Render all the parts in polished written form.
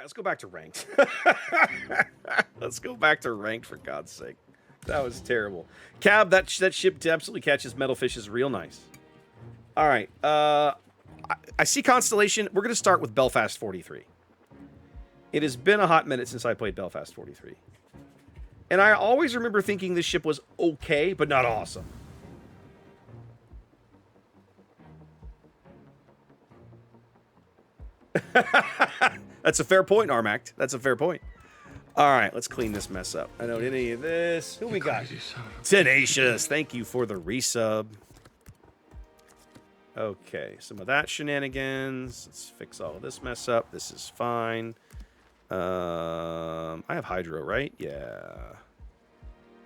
right, let's go back to ranked. Let's go back to ranked, for God's sake. That was terrible. Cab, that ship absolutely catches metal fishes real nice. All right. I see Constellation. We're going to start with Belfast 43. It has been a hot minute since I played Belfast 43. And I always remember thinking this ship was okay, but not awesome. That's a fair point, Armact. That's a fair point. All right, let's clean this mess up. I don't need any of this. Who we got? Tenacious. Thank you for the resub. Okay, some of that shenanigans. Let's fix all of this mess up. This is fine. I have hydro, right? Yeah.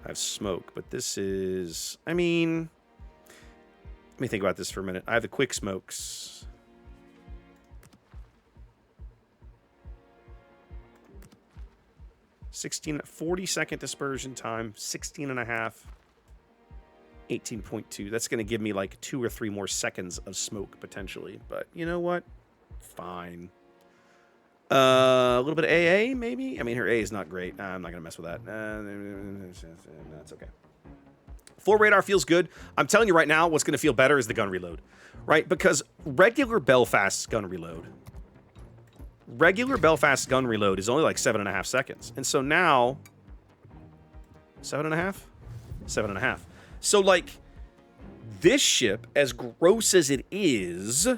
I have smoke, but this is... I mean... Let me think about this for a minute. I have the quick smokes. $16, 40-second dispersion time, 16 and a half, 18.2. That's going to give me like 2 or 3 more seconds of smoke potentially. But you know what? Fine. A little bit of AA, maybe? I mean, her A is not great. I'm not going to mess with that. That's okay. 4 radar feels good. I'm telling you right now, what's going to feel better is the gun reload, right? Because regular Belfast's gun reload is only like 7.5 seconds. And so now, 7.5? 7.5. So like, this ship, as gross as it is,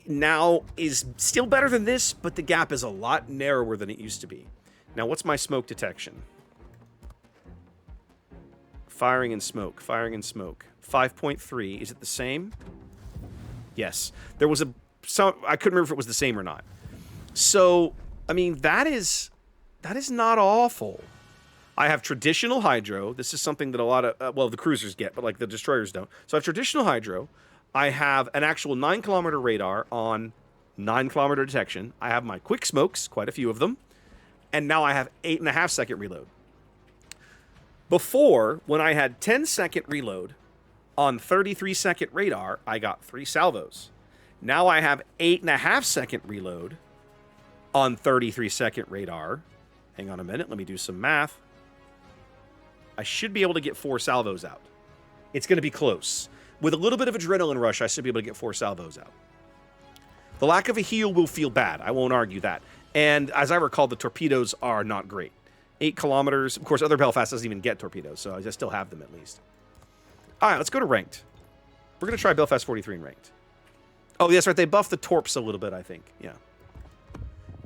now is still better than this, but the gap is a lot narrower than it used to be. Now, what's my smoke detection? Firing and smoke, firing and smoke. 5.3, is it the same? Yes. There was I couldn't remember if it was the same or not. So, I mean, that is not awful. I have traditional hydro. This is something that a lot of, well, the cruisers get, but like the destroyers don't. So I have traditional hydro. I have an actual 9-kilometer radar on 9-kilometer detection. I have my quick smokes, quite a few of them. And now I have 8.5-second reload. Before, when I had 10-second reload on 33-second radar, I got 3 salvos. Now I have 8.5-second reload on 33-second radar. Hang on a minute. Let me do some math. I should be able to get 4 salvos out. It's going to be close. With a little bit of adrenaline rush, I should be able to get 4 salvos out. The lack of a heal will feel bad. I won't argue that. And as I recall, the torpedoes are not great. 8 kilometers. Of course, other Belfast doesn't even get torpedoes, so I still have them at least. All right, let's go to ranked. We're going to try Belfast 43 in ranked. Oh, that's right. They buffed the torps a little bit, I think. Yeah.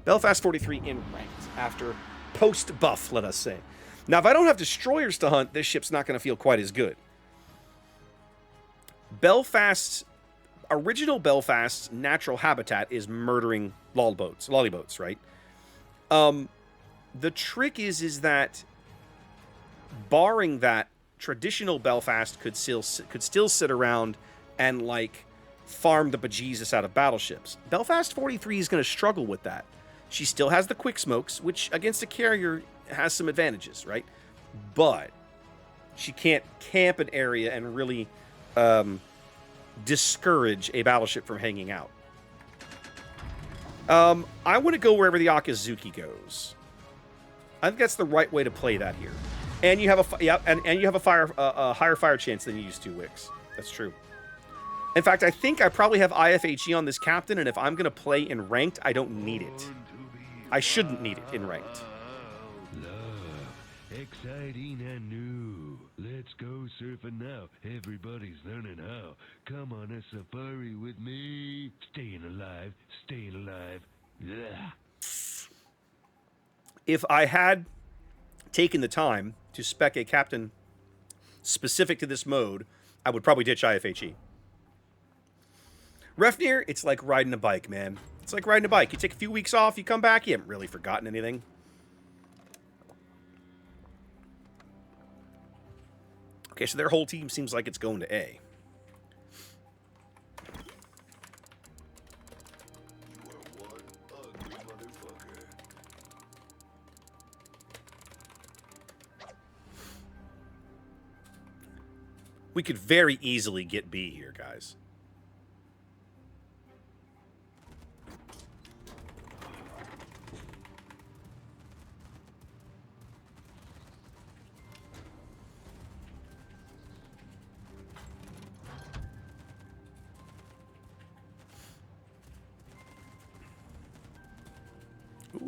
Belfast 43 in ranked after post-buff, let us say. Now, if I don't have destroyers to hunt, this ship's not going to feel quite as good. Original Belfast's natural habitat is murdering lolly boats, right? The trick is that, barring that, traditional Belfast could still sit around and, like, farm the bejesus out of battleships. Belfast 43 is going to struggle with that. She still has the quick smokes, which against a carrier has some advantages, right? But she can't camp an area and really discourage a battleship from hanging out. I want to go wherever the Akazuki goes. I think that's the right way to play that here. And you have a higher fire chance than you used to, Wix. That's true. In fact, I think I probably have IFHE on this captain, and if I'm going to play in ranked, I don't need it. I shouldn't need it in ranked. Love, exciting and new. Let's go surfing now. Everybody's learning how. Come on a safari with me. Staying alive, staying alive. Yeah. If I had taken the time to spec a captain specific to this mode, I would probably ditch IFHE. Refnir, it's like riding a bike, man. It's like riding a bike. You take a few weeks off, you come back, you haven't really forgotten anything. Okay, so their whole team seems like it's going to A. We could very easily get B here, guys.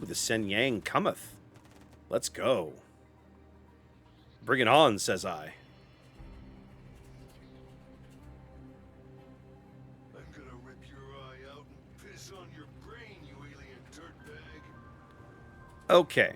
Ooh, the Sen Yang cometh. Let's go. Bring it on, says I. I'm gonna rip your eye out and piss on your brain, you alien dirtbag. Okay.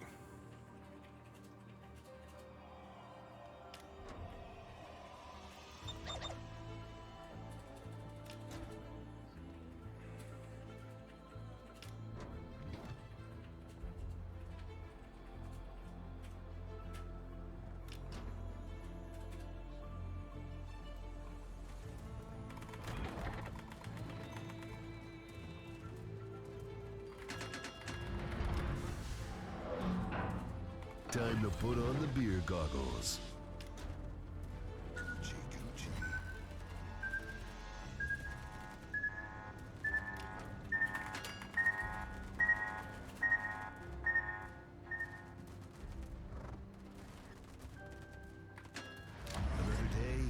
Time to put on the beer goggles. Another day,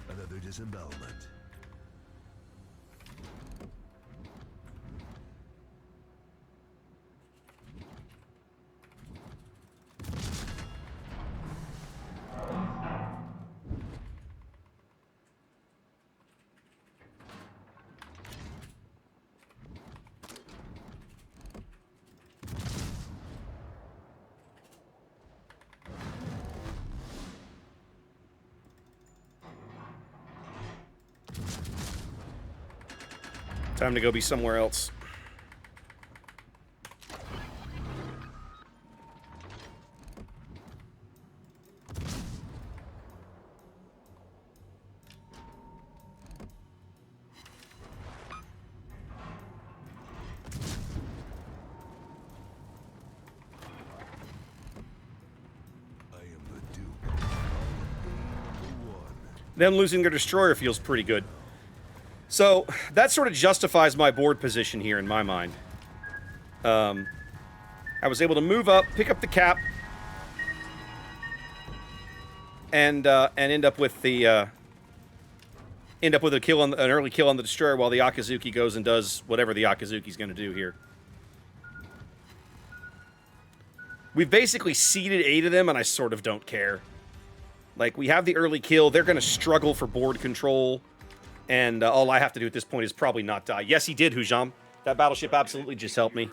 another disembowelment. Time to go be somewhere else. I am the Duke. Number one. Them losing their destroyer feels pretty good. So, that sort of justifies my board position here in my mind. I was able to move up, pick up the cap, and end up with the a kill on an early kill on the destroyer while the Akazuki goes and does whatever the Akazuki's going to do here. We've basically seeded 8 of them, and I sort of don't care. Like, we have the early kill. They're going to struggle for board control. And all I have to do at this point is probably not die. Yes, he did, Hujam. That battleship absolutely just helped me.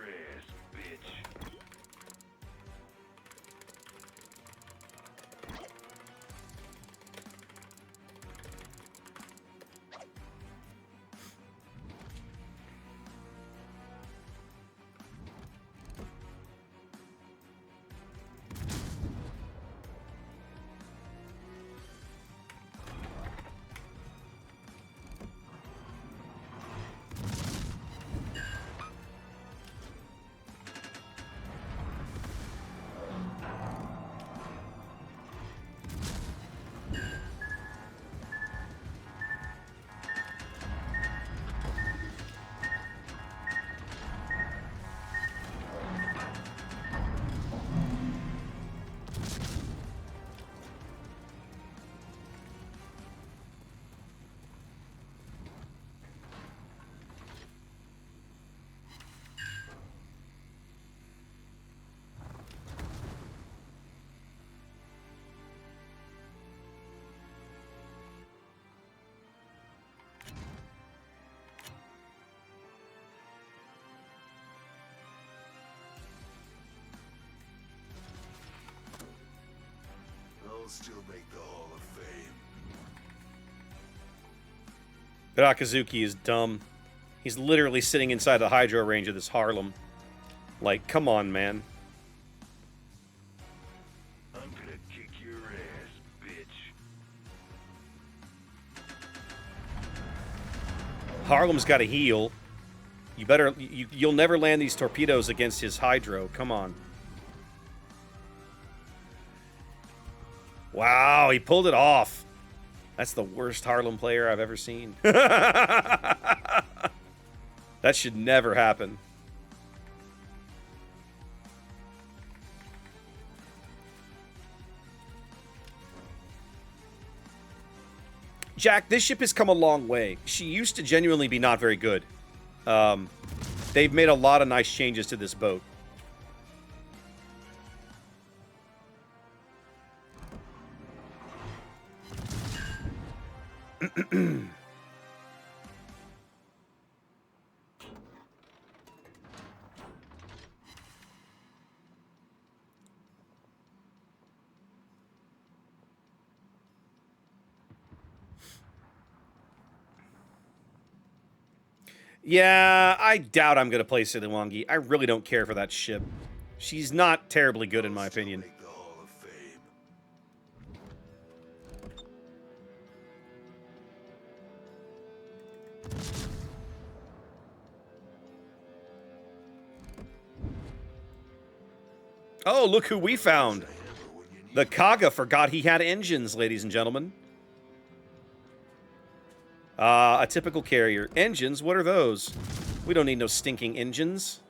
I'll still make the Hall of Fame. But Akazuki is dumb. He's literally sitting inside the hydro range of this Harlem. Like, come on, man. I'm gonna kick your ass, bitch. Harlem's got to heal. You better... You'll never land these torpedoes against his hydro. Come on. Wow, he pulled it off. That's the worst Harlem player I've ever seen. That should never happen. Jack, this ship has come a long way. She used to genuinely be not very good. They've made a lot of nice changes to this boat. Yeah, I doubt I'm going to play Siliwangi. I really don't care for that ship. She's not terribly good in my opinion. Oh, look who we found. The Kaga forgot he had engines, ladies and gentlemen. A typical carrier. Engines? What are those? We don't need no stinking engines.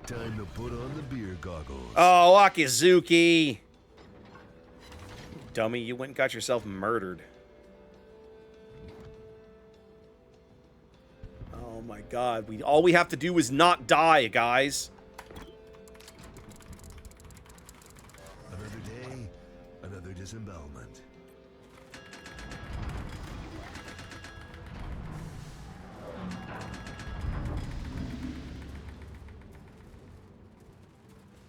Time to put on the beer goggles. Oh, Akizuki. Dummy, you went and got yourself murdered. Oh my god. All we have to do is not die, guys. Another day, another disembowelment.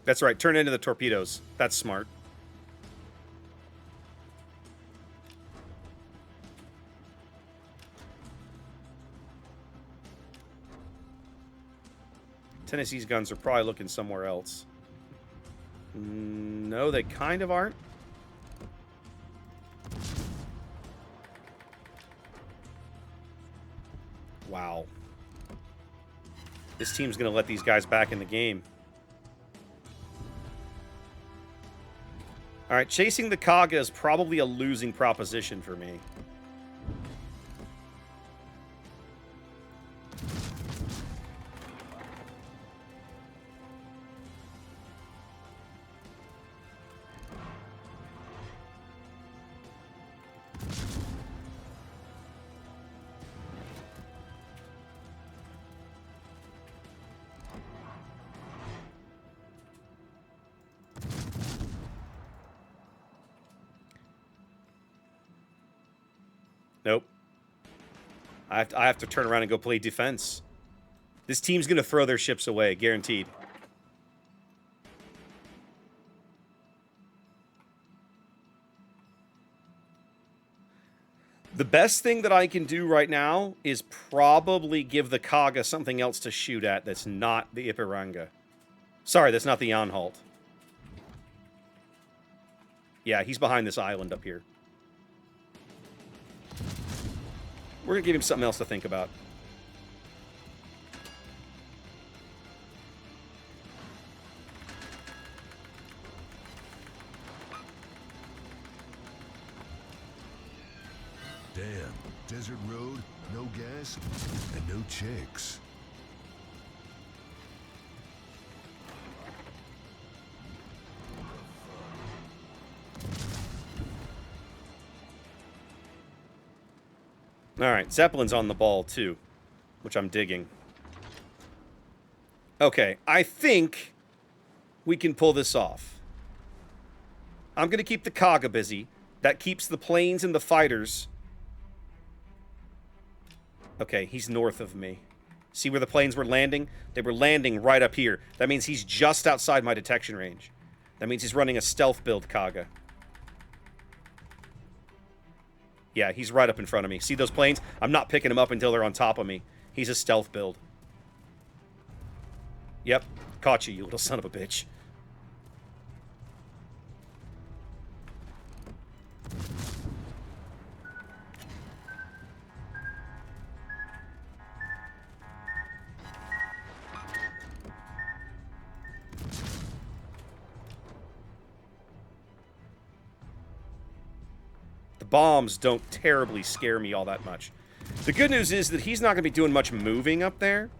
That's right. Turn into the torpedoes. That's smart. Tennessee's guns are probably looking somewhere else. No, they kind of aren't. Wow. This team's going to let these guys back in the game. All right, chasing the Kaga is probably a losing proposition for me. Nope. I have to turn around and go play defense. This team's going to throw their ships away, guaranteed. The best thing that I can do right now is probably give the Kaga something else to shoot at that's not the Ipiranga. Sorry, that's not the Anhalt. Yeah, he's behind this island up here. We're going to give him something else to think about. Damn, desert road, no gas, and no chicks. Alright, Zeppelin's on the ball, too. Which I'm digging. Okay, I think we can pull this off. I'm going to keep the Kaga busy. That keeps the planes and the fighters. Okay, he's north of me. See where the planes were landing? They were landing right up here. That means he's just outside my detection range. That means he's running a stealth build Kaga. Yeah, he's right up in front of me. See those planes? I'm not picking him up until they're on top of me. He's a stealth build. Yep. Caught you, you little son of a bitch. The bombs don't terribly scare me all that much. The good news is that he's not going to be doing much moving up there.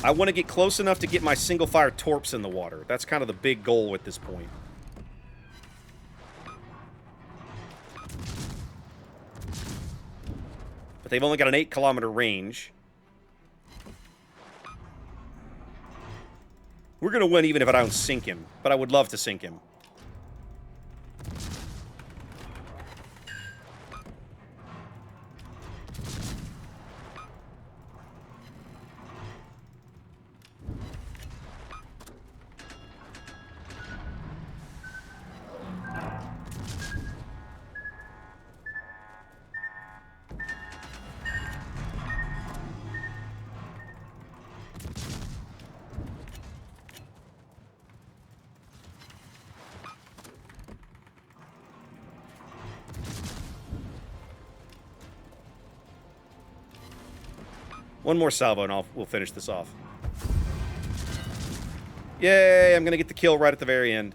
I want to get close enough to get my single-fire torps in the water. That's kind of the big goal at this point. But they've only got an 8-kilometer range. We're going to win even if I don't sink him, but I would love to sink him. One more salvo and we'll finish this off. Yay, I'm going to get the kill right at the very end.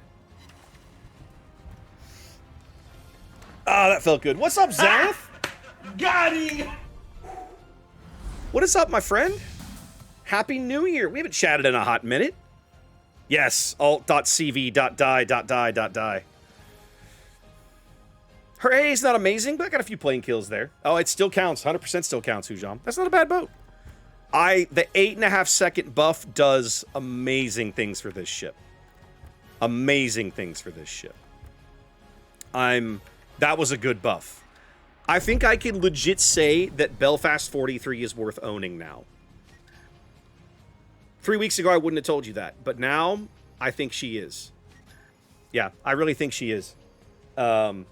Ah, that felt good. What's up, Zath? Got him! What is up, my friend? Happy New Year. We haven't chatted in a hot minute. Yes, alt.cv.die.die.die.die. Her AA is not amazing, but I got a few plane kills there. Oh, it still counts. 100% still counts, Hujam. That's not a bad boat. The 8.5 second buff does amazing things for this ship. Amazing things for this ship. That was a good buff. I think I can legit say that Belfast 43 is worth owning now. 3 weeks ago, I wouldn't have told you that, but now I think she is. Yeah, I really think she is. So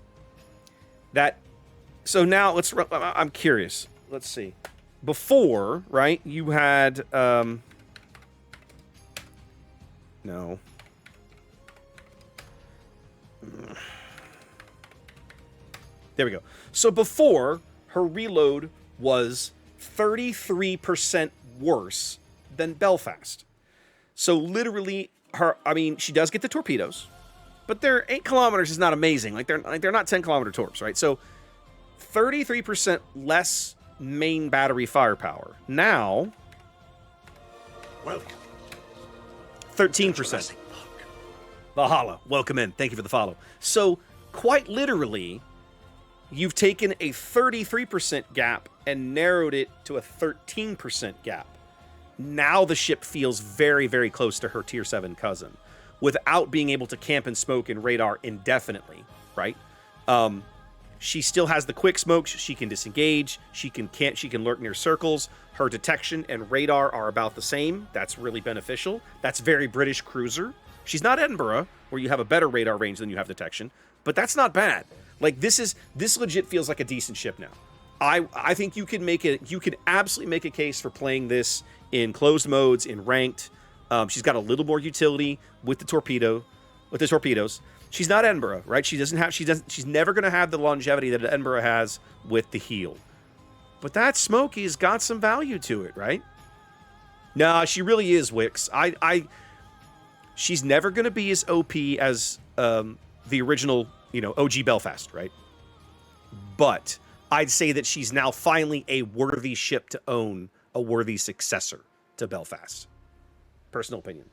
now I'm curious. Let's see. Before, right, you had, no. There we go. So before, her reload was 33% worse than Belfast. So literally, she does get the torpedoes, but their 8 kilometers is not amazing. They're not 10-kilometer torps, right? So 33% less main battery firepower. Now, Welcome. 13%. Valhalla, welcome in. Thank you for the follow. So, quite literally, you've taken a 33% gap and narrowed it to a 13% gap. Now the ship feels very, very close to her Tier VII cousin, without being able to camp and smoke and radar indefinitely, right? She still has the quick smokes. She can disengage. She can lurk near circles. Her detection and radar are about the same. That's really beneficial. That's very British cruiser. She's not Edinburgh, where you have a better radar range than you have detection, but that's not bad. This legit feels like a decent ship now. I think you could absolutely make a case for playing this in closed modes, in ranked. She's got a little more utility with the torpedoes. She's not Edinburgh, right? She's never going to have the longevity that Edinburgh has with the heel. But that Smokey's got some value to it, right? Nah, she really is, Wix. She's never going to be as OP as the original, OG Belfast, right? But I'd say that she's now finally a worthy ship to own, a worthy successor to Belfast. Personal opinion.